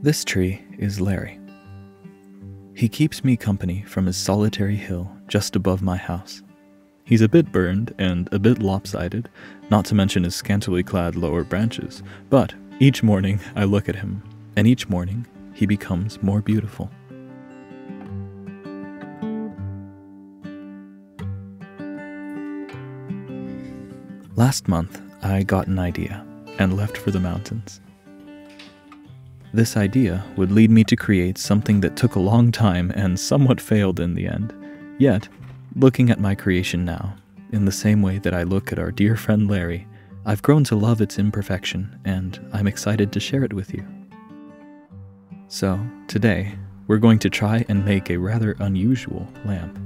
This tree is Larry. He keeps me company from his solitary hill just above my house. He's a bit burned and a bit lopsided, not to mention his scantily clad lower branches, but each morning I look at him, and each morning he becomes more beautiful. Last month, I got an idea and left for the mountains. This idea would lead me to create something that took a long time and somewhat failed in the end. Yet, looking at my creation now, in the same way that I look at our dear friend Larry, I've grown to love its imperfection, and I'm excited to share it with you. So, today, we're going to try and make a rather unusual lamp.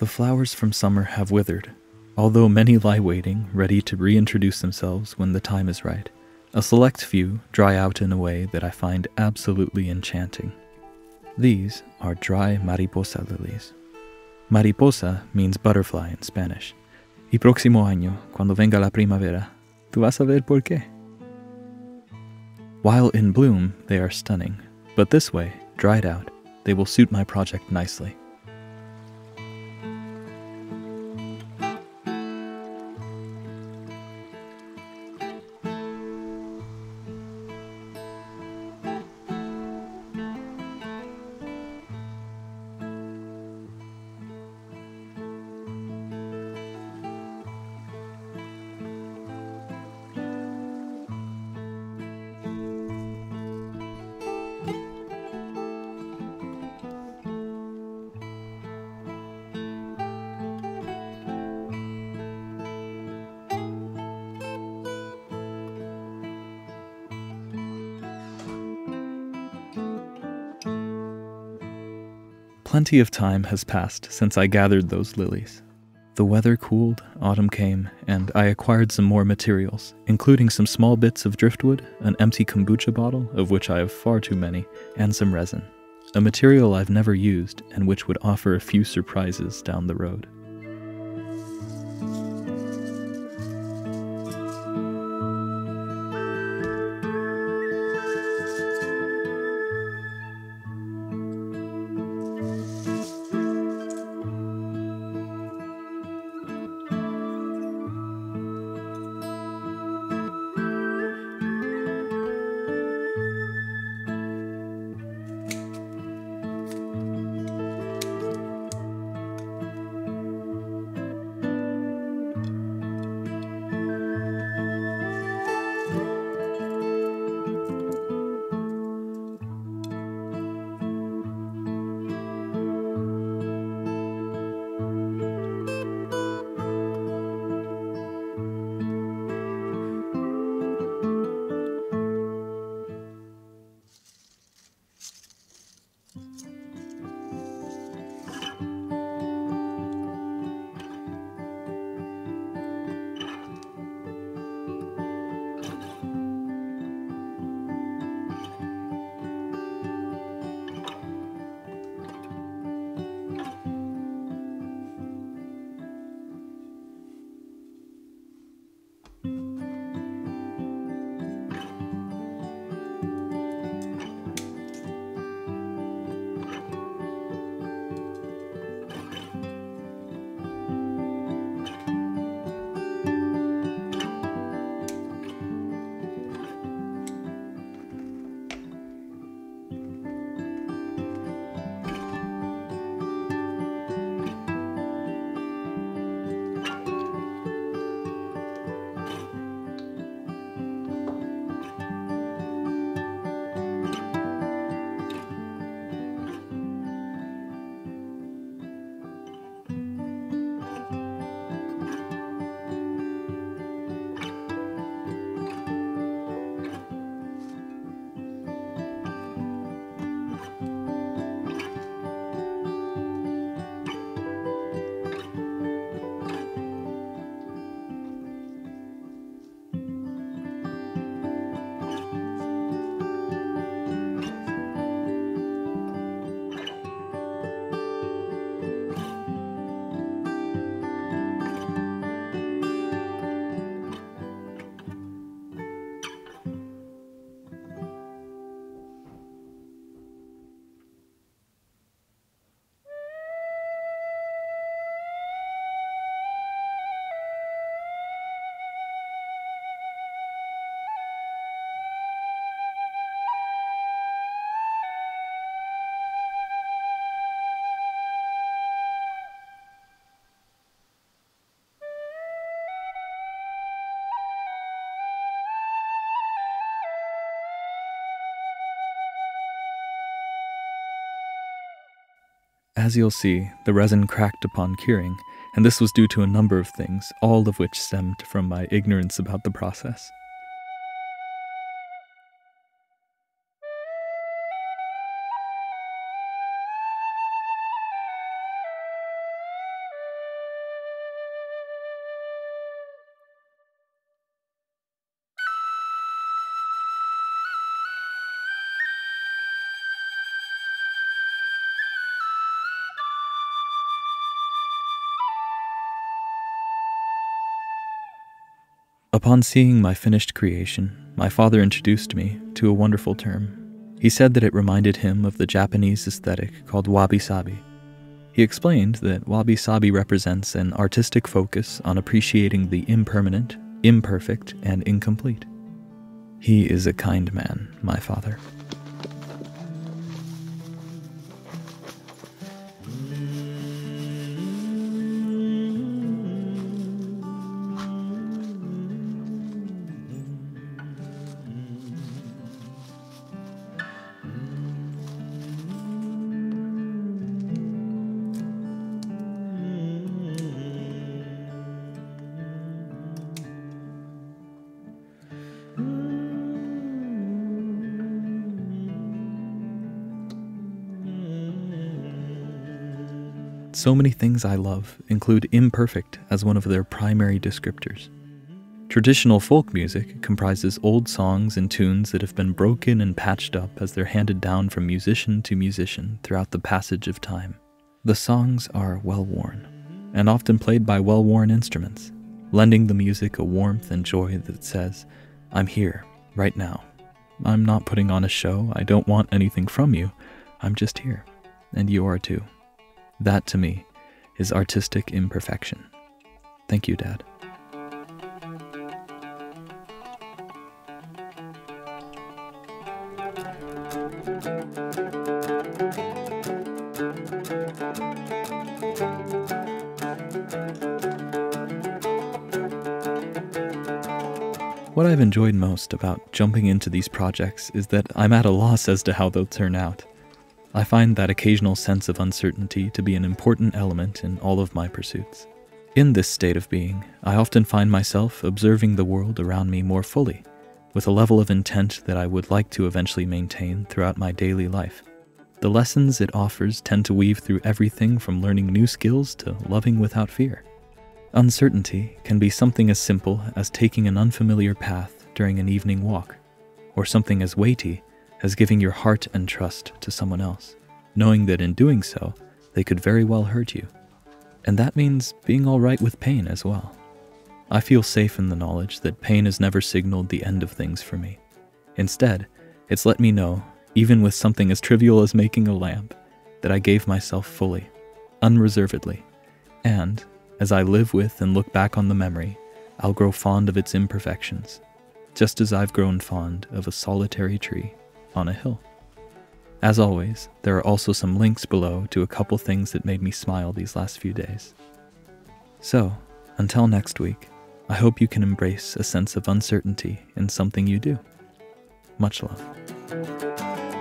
The flowers from summer have withered, although many lie waiting, ready to reintroduce themselves when the time is right. A select few dry out in a way that I find absolutely enchanting. These are dry mariposa lilies. Mariposa means butterfly in Spanish. Y próximo año, cuando venga la primavera, tú vas a ver por qué. While in bloom, they are stunning, but this way, dried out, they will suit my project nicely. Plenty of time has passed since I gathered those lilies. The weather cooled, autumn came, and I acquired some more materials, including some small bits of driftwood, an empty kombucha bottle, of which I have far too many, and some resin, a material I've never used and which would offer a few surprises down the road. As you'll see, the resin cracked upon curing, and this was due to a number of things, all of which stemmed from my ignorance about the process. Upon seeing my finished creation, my father introduced me to a wonderful term. He said that it reminded him of the Japanese aesthetic called wabi-sabi. He explained that wabi-sabi represents an artistic focus on appreciating the impermanent, imperfect, and incomplete. He is a kind man, my father. So many things I love include imperfect as one of their primary descriptors. Traditional folk music comprises old songs and tunes that have been broken and patched up as they're handed down from musician to musician throughout the passage of time. The songs are well-worn, and often played by well-worn instruments, lending the music a warmth and joy that says, "I'm here, right now. I'm not putting on a show, I don't want anything from you, I'm just here, and you are too." That, to me, is artistic imperfection. Thank you, Dad. What I've enjoyed most about jumping into these projects is that I'm at a loss as to how they'll turn out. I find that occasional sense of uncertainty to be an important element in all of my pursuits. In this state of being, I often find myself observing the world around me more fully, with a level of intent that I would like to eventually maintain throughout my daily life. The lessons it offers tend to weave through everything from learning new skills to loving without fear. Uncertainty can be something as simple as taking an unfamiliar path during an evening walk, or something as weighty as giving your heart and trust to someone else, knowing that in doing so, they could very well hurt you. And that means being all right with pain as well. I feel safe in the knowledge that pain has never signaled the end of things for me. Instead, it's let me know, even with something as trivial as making a lamp, that I gave myself fully, unreservedly, and, as I live with and look back on the memory, I'll grow fond of its imperfections, just as I've grown fond of a solitary tree on a hill. As always, there are also some links below to a couple things that made me smile these last few days. So, until next week, I hope you can embrace a sense of uncertainty in something you do. Much love.